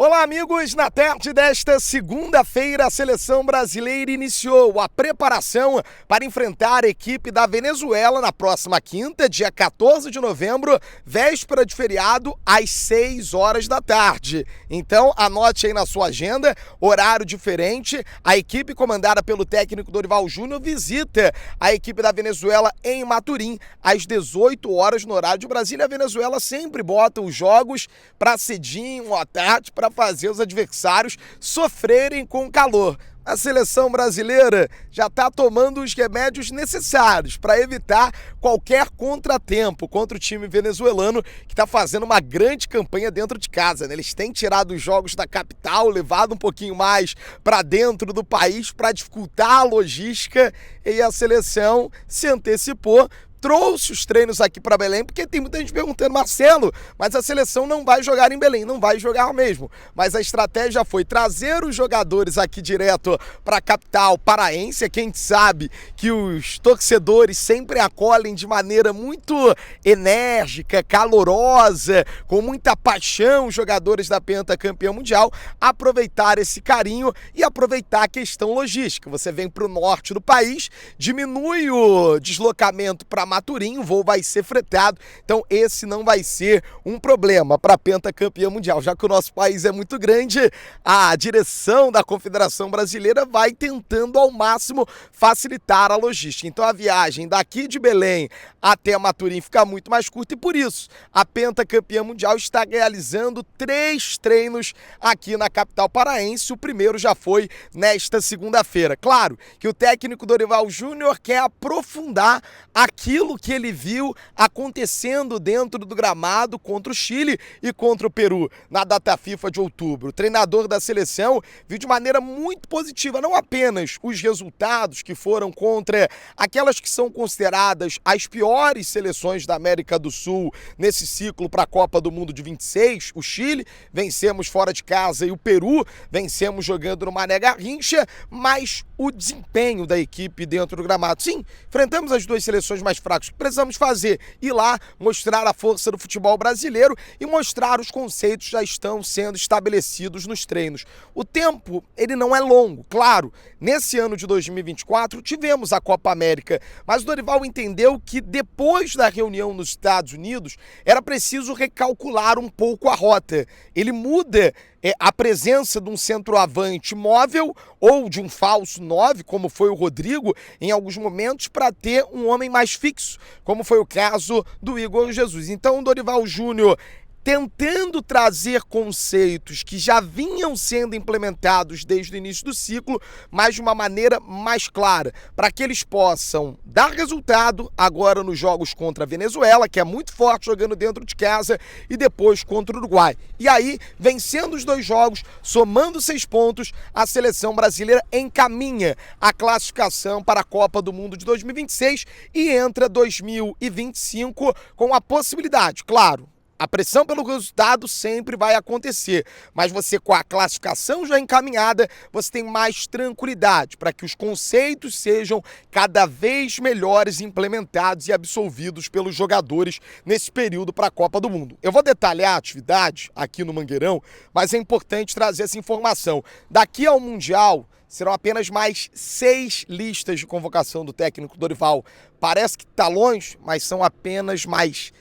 Olá, amigos! Na tarde desta segunda-feira, a seleção brasileira iniciou a preparação para enfrentar a equipe da Venezuela na próxima quinta, dia 14 de novembro, véspera de feriado, às 6 horas da tarde. Então, anote aí na sua agenda, horário diferente. A equipe comandada pelo técnico Dorival Júnior visita a equipe da Venezuela em Maturim, às 18 horas no horário de Brasília. A Venezuela sempre bota os jogos para cedinho à tarde, para fazer os adversários sofrerem com o calor. A seleção brasileira já está tomando os remédios necessários para evitar qualquer contratempo contra o time venezuelano, que está fazendo uma grande campanha dentro de casa, né? Eles têm tirado os jogos da capital, levado um pouquinho mais para dentro do país para dificultar a logística, e a seleção se antecipou, trouxe os treinos aqui para Belém, porque tem muita gente perguntando: Marcelo, mas a seleção não vai jogar em Belém. Não vai jogar mesmo, mas a estratégia foi trazer os jogadores aqui direto para a capital paraense. Quem sabe que os torcedores sempre acolhem de maneira muito enérgica, calorosa, com muita paixão os jogadores da pentacampeã mundial. Aproveitar esse carinho e aproveitar a questão logística. Você vem para o norte do país, diminui o deslocamento para Maturim, o voo vai ser fretado, então esse não vai ser um problema para a pentacampeã mundial. Já que o nosso país é muito grande, a direção da Confederação Brasileira vai tentando ao máximo facilitar a logística. Então a viagem daqui de Belém até Maturim fica muito mais curta, e por isso a pentacampeã mundial está realizando 3 treinos aqui na capital paraense. O primeiro já foi nesta segunda-feira. Claro que o técnico Dorival Júnior quer aprofundar aquilo que ele viu acontecendo dentro do gramado contra o Chile e contra o Peru na data FIFA de outubro. O treinador da seleção viu de maneira muito positiva não apenas os resultados que foram contra aquelas que são consideradas as piores seleções da América do Sul nesse ciclo para a Copa do Mundo de 26, o Chile, vencemos fora de casa, e o Peru vencemos jogando no Mané Garrincha, mas o desempenho da equipe dentro do gramado. Sim, enfrentamos as duas seleções mais fracas. O que precisamos fazer? Ir lá, mostrar a força do futebol brasileiro e mostrar os conceitos que já estão sendo estabelecidos nos treinos. O tempo, ele não é longo, claro. Nesse ano de 2024 tivemos a Copa América, mas o Dorival entendeu que depois da reunião nos Estados Unidos era preciso recalcular um pouco a rota. Ele muda a presença de um centroavante móvel ou de um falso 9, como foi o Rodrigo em alguns momentos, para ter um homem mais fixo, como foi o caso do Igor Jesus. Então o Dorival Júnior, tentando trazer conceitos que já vinham sendo implementados desde o início do ciclo, mas de uma maneira mais clara, para que eles possam dar resultado agora nos jogos contra a Venezuela, que é muito forte jogando dentro de casa, e depois contra o Uruguai. E aí, vencendo os 2 jogos, somando 6 pontos, a seleção brasileira encaminha a classificação para a Copa do Mundo de 2026 e entra 2025 com a possibilidade, claro. A pressão pelo resultado sempre vai acontecer, mas você, com a classificação já encaminhada, você tem mais tranquilidade para que os conceitos sejam cada vez melhores implementados e absolvidos pelos jogadores nesse período para a Copa do Mundo. Eu vou detalhar a atividade aqui no Mangueirão, mas é importante trazer essa informação. Daqui ao Mundial, serão apenas mais 6 listas de convocação do técnico Dorival. Parece que está longe, mas são apenas mais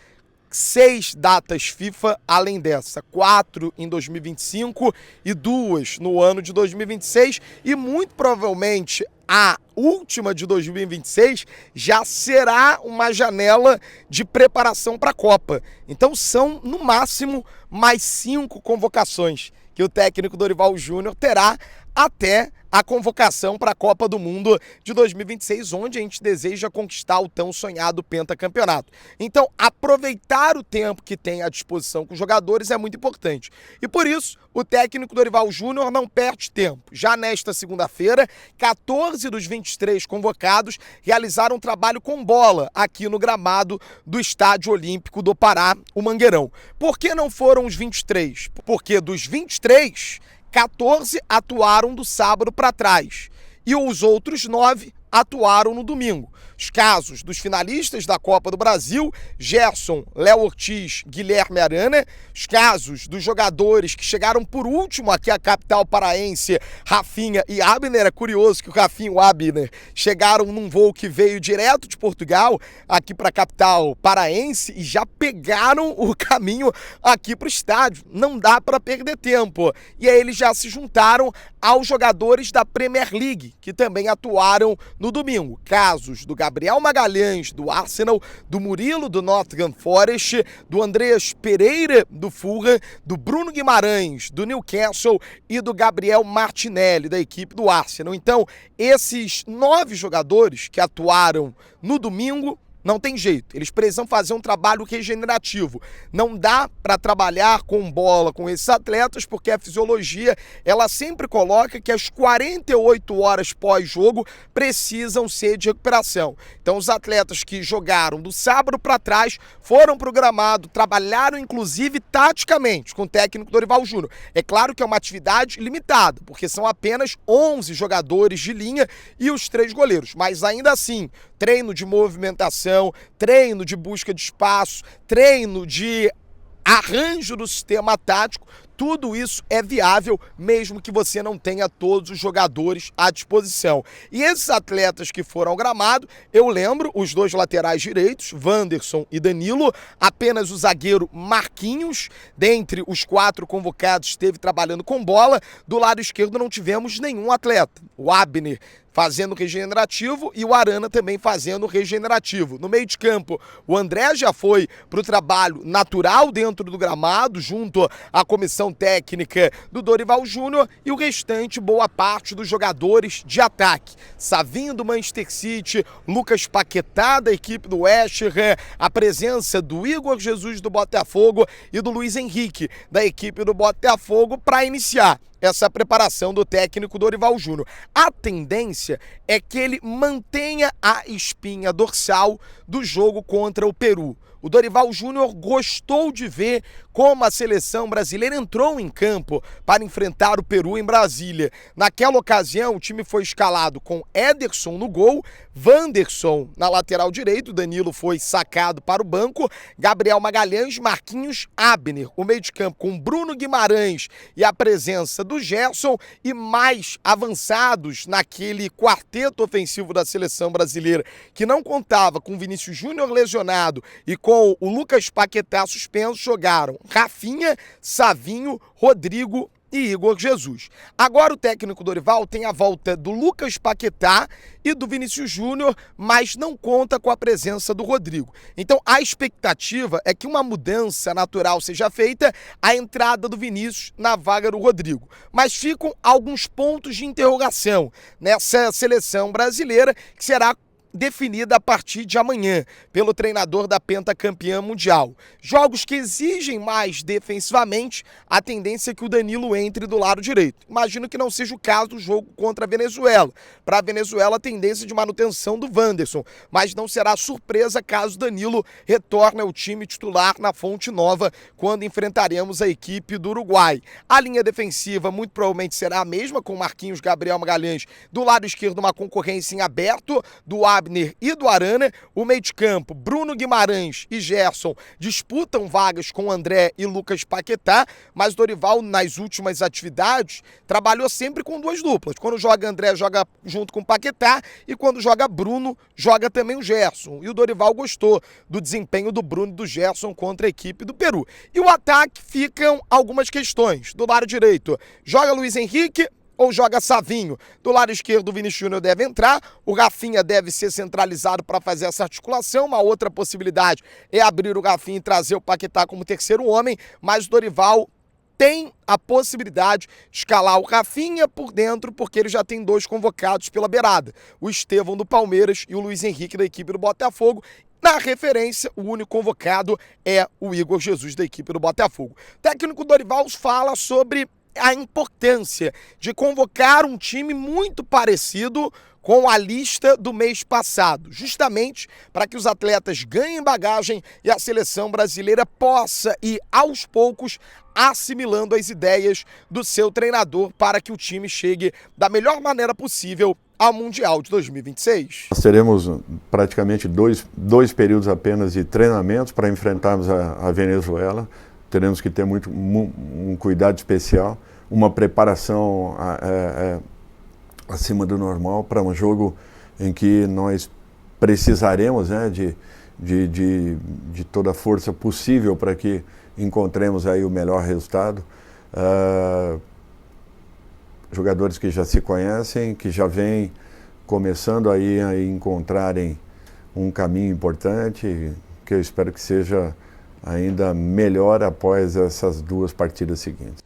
6 datas FIFA, além dessa, 4 em 2025 e 2 no ano de 2026, e muito provavelmente a última de 2026 já será uma janela de preparação para a Copa. Então são, no máximo, mais 5 convocações que o técnico Dorival Júnior terá até a convocação para a Copa do Mundo de 2026, onde a gente deseja conquistar o tão sonhado pentacampeonato. Então, aproveitar o tempo que tem à disposição com os jogadores é muito importante. E por isso, o técnico Dorival Júnior não perde tempo. Já nesta segunda-feira, 14 dos 23 convocados realizaram um trabalho com bola aqui no gramado do Estádio Olímpico do Pará, o Mangueirão. Por que não foram os 23? Porque dos 23, 14 atuaram do sábado para trás, e os outros 9 atuaram no domingo. Os casos dos finalistas da Copa do Brasil, Gerson, Léo Ortiz, Guilherme Arana. Os casos dos jogadores que chegaram por último aqui à capital paraense, Rafinha e Abner. É curioso que o Rafinha e o Abner chegaram num voo que veio direto de Portugal aqui para a capital paraense e já pegaram o caminho aqui para o estádio. Não dá para perder tempo. E aí eles já se juntaram aos jogadores da Premier League, que também atuaram no domingo. Casos do Gabriel Magalhães, do Arsenal, do Murilo, do Nottingham Forest, do Andreas Pereira, do Fulham, do Bruno Guimarães, do Newcastle e do Gabriel Martinelli, da equipe do Arsenal. Então, esses 9 jogadores que atuaram no domingo, não tem jeito, eles precisam fazer um trabalho regenerativo. Não dá para trabalhar com bola com esses atletas, porque a fisiologia, ela sempre coloca que as 48 horas pós-jogo precisam ser de recuperação. Então os atletas que jogaram do sábado para trás foram pro gramado, trabalharam inclusive taticamente com o técnico Dorival Júnior. É claro que é uma atividade limitada, porque são apenas 11 jogadores de linha e os 3 goleiros, mas ainda assim, treino de movimentação, treino de busca de espaço, treino de arranjo do sistema tático, tudo isso é viável, mesmo que você não tenha todos os jogadores à disposição. E esses atletas que foram ao gramado, eu lembro, os 2 laterais direitos, Wanderson e Danilo, apenas o zagueiro Marquinhos, dentre os 4 convocados, esteve trabalhando com bola. Do lado esquerdo não tivemos nenhum atleta. O Abner fazendo regenerativo e o Arana também fazendo regenerativo. No meio de campo, o André já foi para o trabalho natural dentro do gramado, junto à comissão técnica do Dorival Júnior, e o restante, boa parte dos jogadores de ataque. Savinho do Manchester City, Lucas Paquetá da equipe do West Ham, a presença do Igor Jesus do Botafogo e do Luiz Henrique da equipe do Botafogo para iniciar essa preparação do técnico Dorival Júnior. A tendência é que ele mantenha a espinha dorsal do jogo contra o Peru. O Dorival Júnior gostou de ver como a seleção brasileira entrou em campo para enfrentar o Peru em Brasília. Naquela ocasião, o time foi escalado com Ederson no gol, Wanderson na lateral direito, Danilo foi sacado para o banco, Gabriel Magalhães, Marquinhos, Abner. O meio de campo com Bruno Guimarães e a presença do Gerson, e mais avançados naquele quarteto ofensivo da seleção brasileira, que não contava com Vinícius Júnior lesionado e com o Lucas Paquetá suspenso, jogaram Rafinha, Savinho, Rodrigo e Igor Jesus. Agora o técnico Dorival tem a volta do Lucas Paquetá e do Vinícius Júnior, mas não conta com a presença do Rodrigo. Então a expectativa é que uma mudança natural seja feita, a entrada do Vinícius na vaga do Rodrigo. Mas ficam alguns pontos de interrogação nessa seleção brasileira, que será definida a partir de amanhã pelo treinador da pentacampeã mundial. Jogos que exigem mais defensivamente, a tendência é que o Danilo entre do lado direito. Imagino que não seja o caso do jogo contra a Venezuela. Para a Venezuela, a tendência de manutenção do Wanderson, mas não será surpresa caso Danilo retorne ao time titular na Fonte Nova quando enfrentaremos a equipe do Uruguai. A linha defensiva muito provavelmente será a mesma, com Marquinhos, Gabriel Magalhães do lado esquerdo, uma concorrência em aberto do Abner e do Arana. O meio de campo, Bruno Guimarães e Gerson disputam vagas com André e Lucas Paquetá, mas Dorival, nas últimas atividades, trabalhou sempre com 2 duplas. Quando joga André, joga junto com o Paquetá, e quando joga Bruno, joga também o Gerson. E o Dorival gostou do desempenho do Bruno e do Gerson contra a equipe do Peru. E o ataque, ficam algumas questões. Do lado direito, joga Luiz Henrique ou joga Savinho? Do lado esquerdo, o Vinícius Júnior deve entrar, o Rafinha deve ser centralizado para fazer essa articulação. Uma outra possibilidade é abrir o Rafinha e trazer o Paquetá como terceiro homem, mas o Dorival tem a possibilidade de escalar o Rafinha por dentro, porque ele já tem 2 convocados pela beirada, o Estevão do Palmeiras e o Luiz Henrique da equipe do Botafogo. Na referência, o único convocado é o Igor Jesus da equipe do Botafogo. O técnico Dorival fala sobre a importância de convocar um time muito parecido com a lista do mês passado, justamente para que os atletas ganhem bagagem e a seleção brasileira possa ir aos poucos assimilando as ideias do seu treinador para que o time chegue da melhor maneira possível ao Mundial de 2026. Nós teremos praticamente dois períodos apenas de treinamentos para enfrentarmos a Venezuela. Teremos que ter um cuidado especial, uma preparação acima do normal para um jogo em que nós precisaremos, né, de toda a força possível para que encontremos aí o melhor resultado. Jogadores que já se conhecem, que já vêm começando aí a encontrarem um caminho importante, que eu espero que seja ainda melhor após essas duas partidas seguintes.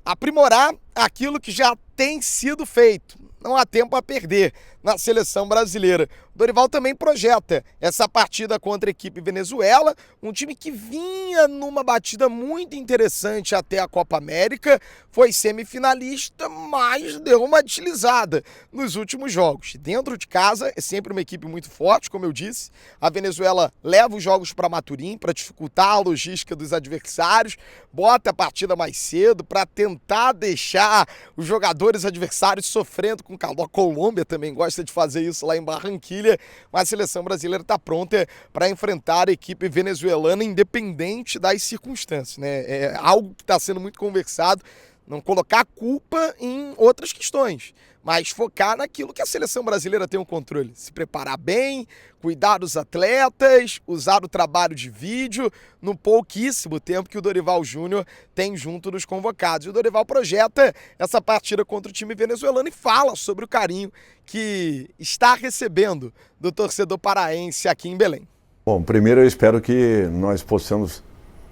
Aprimorar aquilo que já tem sido feito. Não há tempo a perder na seleção brasileira. O Dorival também projeta essa partida contra a equipe Venezuela, um time que vinha numa batida muito interessante até a Copa América, foi semifinalista, mas deu uma deslizada nos últimos jogos. Dentro de casa é sempre uma equipe muito forte, como eu disse. A Venezuela leva os jogos para Maturim para dificultar a logística dos adversários, bota a partida mais cedo para tentar deixar os jogadores adversários sofrendo com calor. A Colômbia também gosta de fazer isso lá em Barranquilha, mas a seleção brasileira está pronta para enfrentar a equipe venezuelana independente das circunstâncias, né? É algo que está sendo muito conversado, não colocar a culpa em outras questões, mas focar naquilo que a seleção brasileira tem o controle. Se preparar bem, cuidar dos atletas, usar o trabalho de vídeo no pouquíssimo tempo que o Dorival Júnior tem junto dos convocados. E o Dorival projeta essa partida contra o time venezuelano e fala sobre o carinho que está recebendo do torcedor paraense aqui em Belém. Bom, primeiro eu espero que nós possamos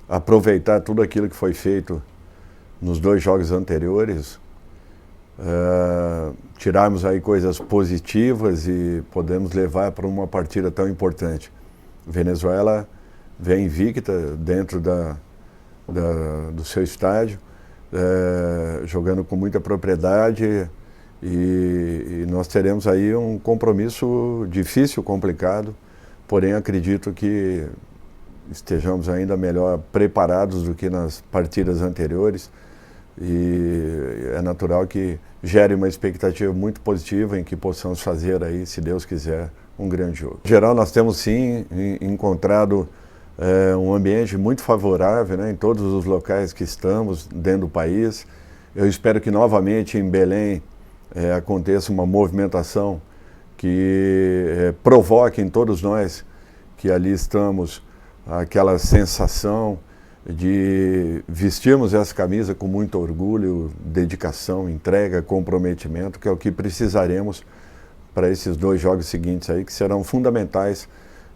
aproveitar tudo aquilo que foi feito nos dois jogos anteriores, tirarmos aí coisas positivas e podemos levar para uma partida tão importante. Venezuela vem invicta dentro do seu estádio, jogando com muita propriedade e nós teremos aí um compromisso difícil, complicado, porém acredito que estejamos ainda melhor preparados do que nas partidas anteriores. E é natural que gere uma expectativa muito positiva em que possamos fazer aí, se Deus quiser, um grande jogo. Em geral, nós temos sim encontrado um ambiente muito favorável, né, em todos os locais que estamos dentro do país. Eu espero que novamente em Belém aconteça uma movimentação que provoque em todos nós que ali estamos aquela sensação de vestirmos essa camisa com muito orgulho, dedicação, entrega, comprometimento, que é o que precisaremos para esses dois jogos seguintes aí, que serão fundamentais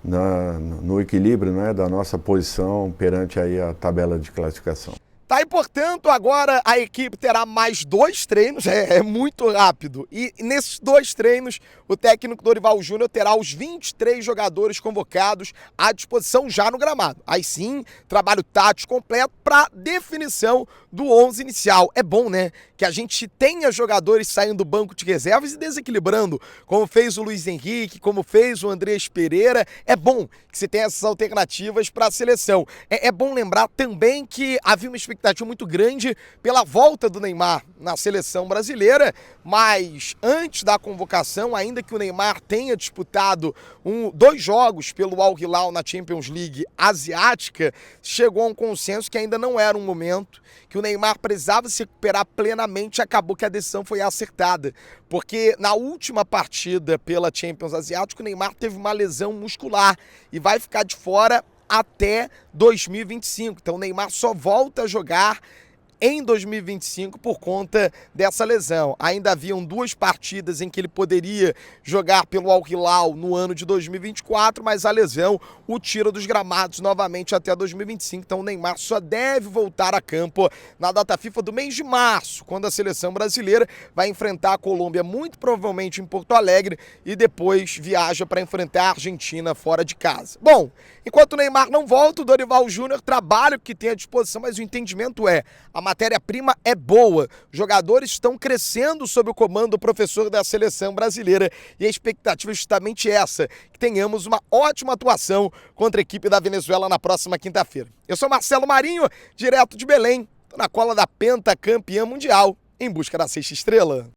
no equilíbrio, né, da nossa posição perante aí a tabela de classificação. Tá, e portanto agora a equipe terá mais 2 treinos, é muito rápido. E nesses 2 treinos o técnico Dorival Júnior terá os 23 jogadores convocados à disposição já no gramado. Aí sim, trabalho tático completo para definição do 11 inicial. É bom, né, que a gente tenha jogadores saindo do banco de reservas e desequilibrando, como fez o Luiz Henrique, como fez o Andrés Pereira. É bom que você tenha essas alternativas para a seleção. É bom lembrar também que havia uma expectativa muito grande pela volta do Neymar na seleção brasileira, mas antes da convocação, ainda que o Neymar tenha disputado 2 jogos pelo Al Hilal na Champions League asiática, chegou a um consenso que ainda não era um momento, que o Neymar precisava se recuperar plenamente. Acabou que a decisão foi acertada, porque na última partida pela Champions Asiática, o Neymar teve uma lesão muscular e vai ficar de fora até 2025. Então o Neymar só volta a jogar em 2025 por conta dessa lesão. Ainda haviam 2 partidas em que ele poderia jogar pelo Al Hilal no ano de 2024, mas a lesão o tira dos gramados novamente até 2025. Então o Neymar só deve voltar a campo na data FIFA do mês de março, quando a seleção brasileira vai enfrentar a Colômbia, muito provavelmente em Porto Alegre, e depois viaja para enfrentar a Argentina fora de casa. Bom, enquanto o Neymar não volta, o Dorival Júnior trabalha o que tem à disposição, mas o entendimento é a matéria-prima é boa. Os jogadores estão crescendo sob o comando do professor da seleção brasileira e a expectativa é justamente essa, que tenhamos uma ótima atuação contra a equipe da Venezuela na próxima quinta-feira. Eu sou Marcelo Marinho, direto de Belém, tô na cola da pentacampeã mundial, em busca da 6ª estrela.